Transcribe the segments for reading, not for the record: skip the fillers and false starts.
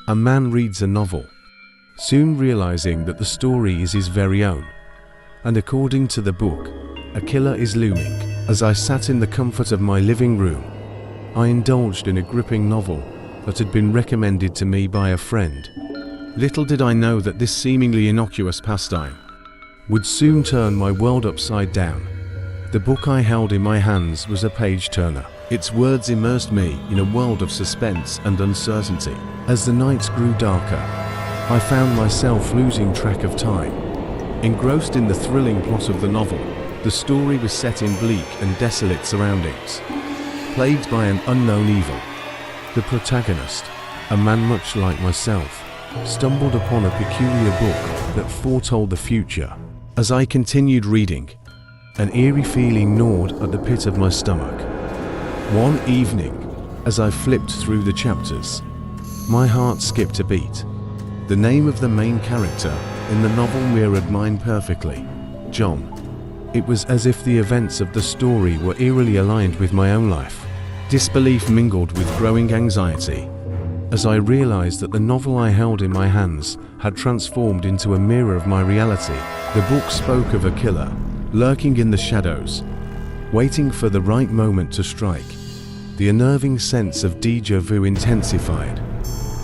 A man reads a novel, soon realizing that the story is his very own. And according to the book, a killer is looming. As I sat in the comfort of my living room, I indulged in a gripping novel that had been recommended to me by a friend. Little did I know that this seemingly innocuous pastime would soon turn my world upside down. The book I held in my hands was a page-turner. Its words immersed me in a world of suspense and uncertainty. As the nights grew darker, I found myself losing track of time. Engrossed in the thrilling plot of the novel, the story was set in bleak and desolate surroundings, plagued by an unknown evil. The protagonist, a man much like myself, stumbled upon a peculiar book that foretold the future. As I continued reading, an eerie feeling gnawed at the pit of my stomach. One evening, as I flipped through the chapters, my heart skipped a beat. The name of the main character in the novel mirrored mine perfectly, John. It was as if the events of the story were eerily aligned with my own life. Disbelief mingled with growing anxiety, as I realized that the novel I held in my hands had transformed into a mirror of my reality. The book spoke of a killer, lurking in the shadows, waiting for the right moment to strike. The unnerving sense of déjà vu intensified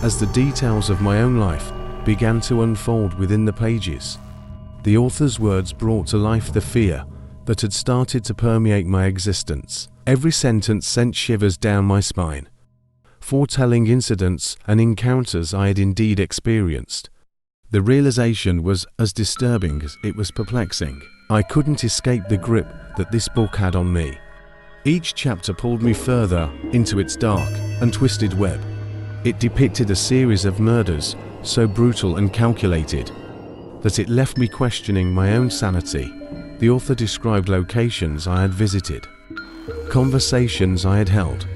as the details of my own life began to unfold within the pages. The author's words brought to life the fear that had started to permeate my existence. Every sentence sent shivers down my spine, foretelling incidents and encounters I had indeed experienced. The realization was as disturbing as it was perplexing. I couldn't escape the grip that this book had on me. Each chapter pulled me further into its dark and twisted web. It depicted a series of murders so brutal and calculated that it left me questioning my own sanity. The author described locations I had visited, conversations I had held,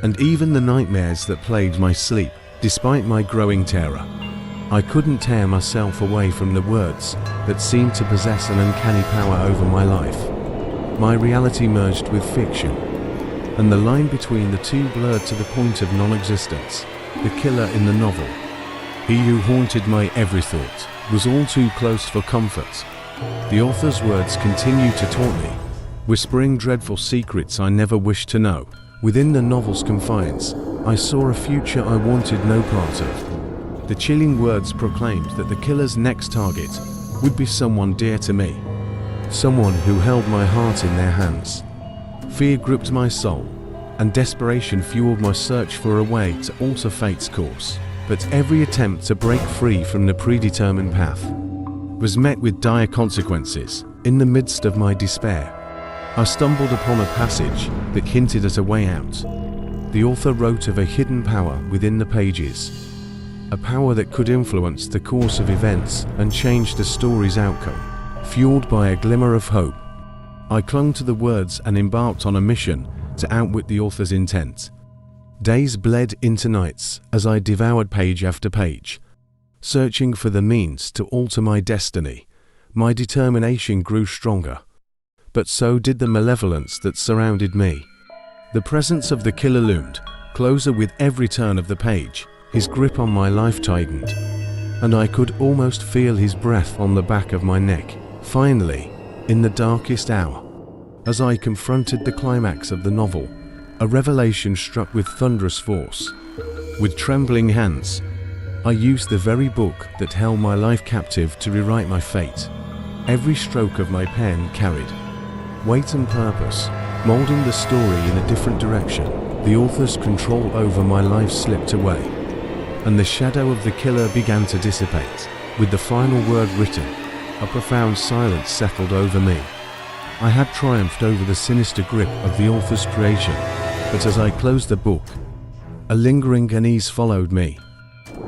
and even the nightmares that plagued my sleep. Despite my growing terror, I couldn't tear myself away from the words that seemed to possess an uncanny power over my life. My reality merged with fiction, and the line between the two blurred to the point of non-existence. The killer in the novel, he who haunted my every thought, was all too close for comfort. The author's words continued to taunt me, whispering dreadful secrets I never wished to know. Within the novel's confines, I saw a future I wanted no part of. The chilling words proclaimed that the killer's next target would be someone dear to me, someone who held my heart in their hands. Fear gripped my soul, and desperation fueled my search for a way to alter fate's course. But every attempt to break free from the predetermined path was met with dire consequences. In the midst of my despair, I stumbled upon a passage that hinted at a way out. The author wrote of a hidden power within the pages, a power that could influence the course of events and change the story's outcome. Fueled by a glimmer of hope, I clung to the words and embarked on a mission to outwit the author's intent. Days bled into nights as I devoured page after page, searching for the means to alter my destiny. My determination grew stronger, but so did the malevolence that surrounded me. The presence of the killer loomed closer with every turn of the page. His grip on my life tightened, and I could almost feel his breath on the back of my neck. Finally, in the darkest hour, as I confronted the climax of the novel, a revelation struck with thunderous force. With trembling hands, I used the very book that held my life captive to rewrite my fate. Every stroke of my pen carried weight and purpose, molding the story in a different direction. The author's control over my life slipped away, and the shadow of the killer began to dissipate. With the final word written, a profound silence settled over me. I had triumphed over the sinister grip of the author's creation, but as I closed the book, a lingering unease followed me.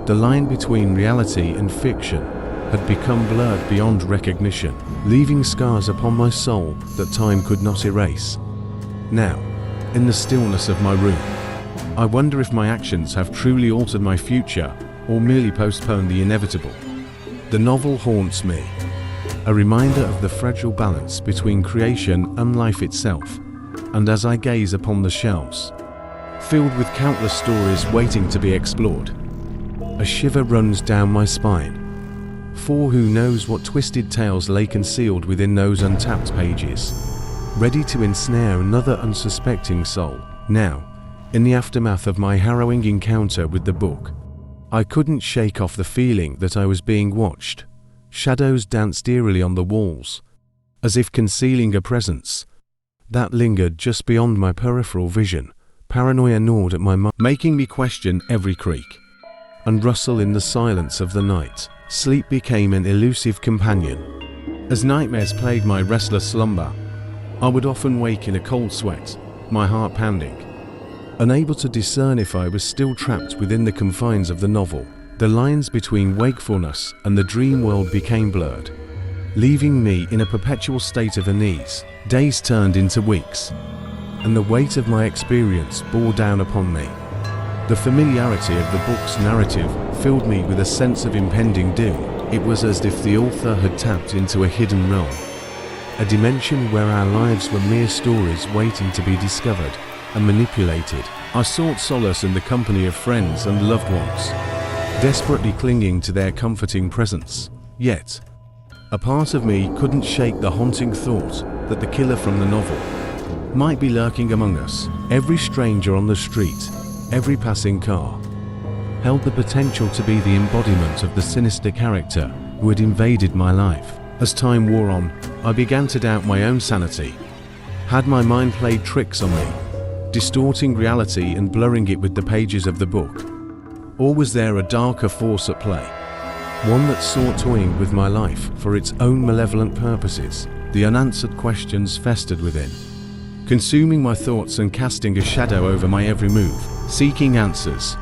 The line between reality and fiction had become blurred beyond recognition, leaving scars upon my soul that time could not erase. Now, in the stillness of my room, I wonder if my actions have truly altered my future or merely postponed the inevitable. The novel haunts me, a reminder of the fragile balance between creation and life itself. And as I gaze upon the shelves, filled with countless stories waiting to be explored, a shiver runs down my spine. For who knows what twisted tales lay concealed within those untapped pages, ready to ensnare another unsuspecting soul. Now, in the aftermath of my harrowing encounter with the book, I couldn't shake off the feeling that I was being watched. Shadows danced eerily on the walls, as if concealing a presence that lingered just beyond my peripheral vision. Paranoia gnawed at my mind, making me question every creak and rustle in the silence of the night. Sleep became an elusive companion. As nightmares plagued my restless slumber, I would often wake in a cold sweat, my heart pounding, unable to discern if I was still trapped within the confines of the novel. The lines between wakefulness and the dream world became blurred, leaving me in a perpetual state of unease. Days turned into weeks, and the weight of my experience bore down upon me. The familiarity of the book's narrative filled me with a sense of impending doom. It was as if the author had tapped into a hidden realm, a dimension where our lives were mere stories waiting to be discovered and manipulated. I sought solace in the company of friends and loved ones, desperately clinging to their comforting presence. Yet, a part of me couldn't shake the haunting thought that the killer from the novel might be lurking among us. Every stranger on the street, every passing car, held the potential to be the embodiment of the sinister character who had invaded my life. As time wore on, I began to doubt my own sanity. Had my mind played tricks on me, distorting reality and blurring it with the pages of the book? Or was there a darker force at play, one that sought toying with my life for its own malevolent purposes? The unanswered questions festered within, consuming my thoughts and casting a shadow over my every move. Seeking answers,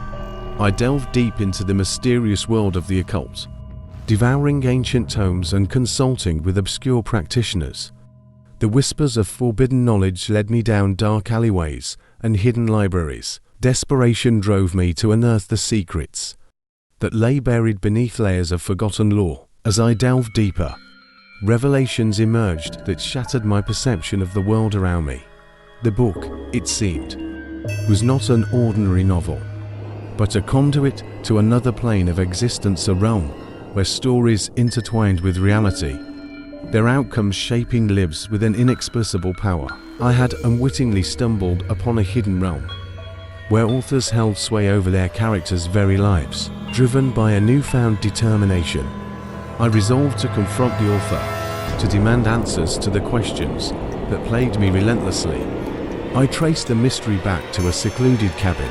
I delved deep into the mysterious world of the occult, devouring ancient tomes and consulting with obscure practitioners. The whispers of forbidden knowledge led me down dark alleyways and hidden libraries. Desperation drove me to unearth the secrets that lay buried beneath layers of forgotten lore. As I delved deeper, revelations emerged that shattered my perception of the world around me. The book, it seemed, was not an ordinary novel, but a conduit to another plane of existence, a realm where stories intertwined with reality, their outcomes shaping lives with an inexplicable power. I had unwittingly stumbled upon a hidden realm, where authors held sway over their characters' very lives. Driven by a newfound determination, I resolved to confront the author, to demand answers to the questions that plagued me relentlessly. I traced the mystery back to a secluded cabin,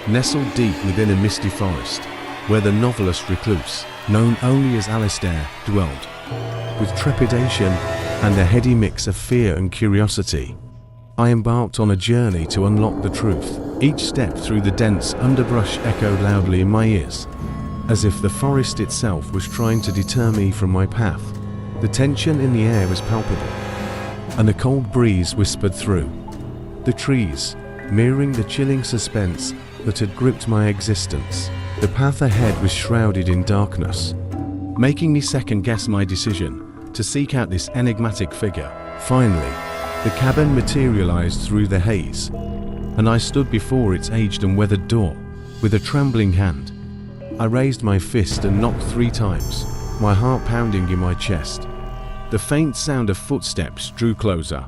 nestled deep within a misty forest, where the novelist recluse, known only as Alistair, dwelled. With trepidation and a heady mix of fear and curiosity, I embarked on a journey to unlock the truth. Each step through the dense underbrush echoed loudly in my ears, as if the forest itself was trying to deter me from my path. The tension in the air was palpable, and a cold breeze whispered through the trees, mirroring the chilling suspense that had gripped my existence. The path ahead was shrouded in darkness, making me second-guess my decision to seek out this enigmatic figure. Finally, the cabin materialized through the haze, and I stood before its aged and weathered door. With a trembling hand, I raised my fist and knocked 3 times, my heart pounding in my chest. The faint sound of footsteps drew closer,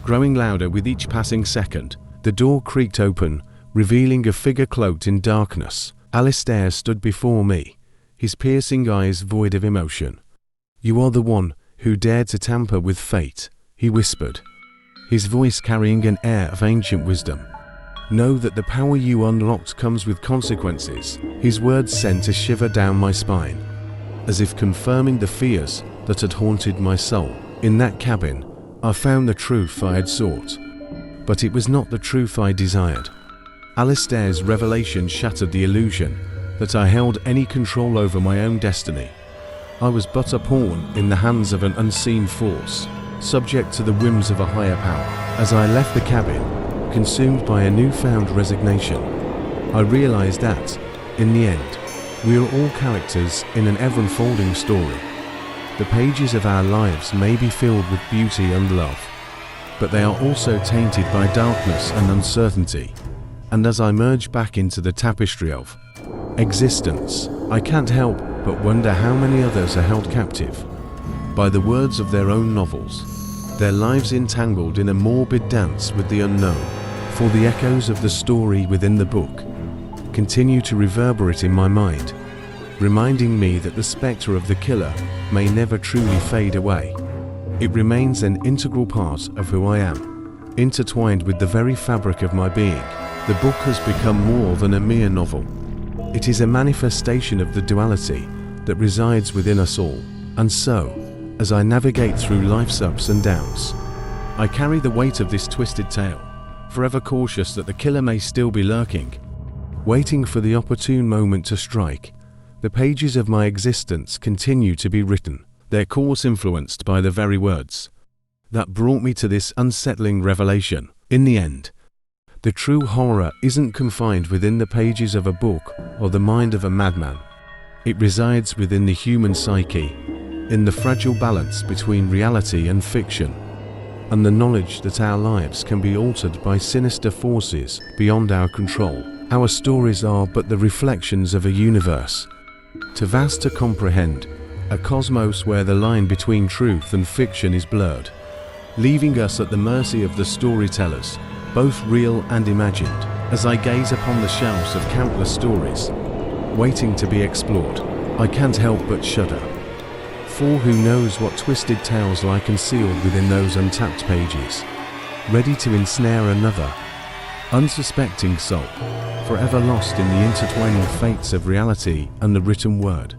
growing louder with each passing second. The door creaked open, revealing a figure cloaked in darkness. Alistair stood before me, his piercing eyes void of emotion. "You are the one who dared to tamper with fate," he whispered, his voice carrying an air of ancient wisdom. "Know that the power you unlocked comes with consequences." His words sent a shiver down my spine, as if confirming the fears that had haunted my soul. In that cabin, I found the truth I had sought, but it was not the truth I desired. Alistair's revelation shattered the illusion that I held any control over my own destiny. I was but a pawn in the hands of an unseen force, subject to the whims of a higher power. As I left the cabin, consumed by a newfound resignation, I realized that, in the end, we are all characters in an ever-unfolding story. The pages of our lives may be filled with beauty and love, but they are also tainted by darkness and uncertainty. And as I merge back into the tapestry of existence, I can't help but wonder how many others are held captive by the words of their own novels, their lives entangled in a morbid dance with the unknown. For the echoes of the story within the book continue to reverberate in my mind, reminding me that the spectre of the killer may never truly fade away. It remains an integral part of who I am, intertwined with the very fabric of my being. The book has become more than a mere novel. It is a manifestation of the duality that resides within us all. And so, as I navigate through life's ups and downs, I carry the weight of this twisted tale, forever cautious that the killer may still be lurking, waiting for the opportune moment to strike. The pages of my existence continue to be written, their course influenced by the very words that brought me to this unsettling revelation. In the end, the true horror isn't confined within the pages of a book or the mind of a madman. It resides within the human psyche, in the fragile balance between reality and fiction, and the knowledge that our lives can be altered by sinister forces beyond our control. Our stories are but the reflections of a universe too vast to comprehend, a cosmos where the line between truth and fiction is blurred, leaving us at the mercy of the storytellers, both real and imagined. As I gaze upon the shelves of countless stories waiting to be explored, I can't help but shudder. For who knows what twisted tales lie concealed within those untapped pages, ready to ensnare another unsuspecting soul, forever lost in the intertwining fates of reality and the written word.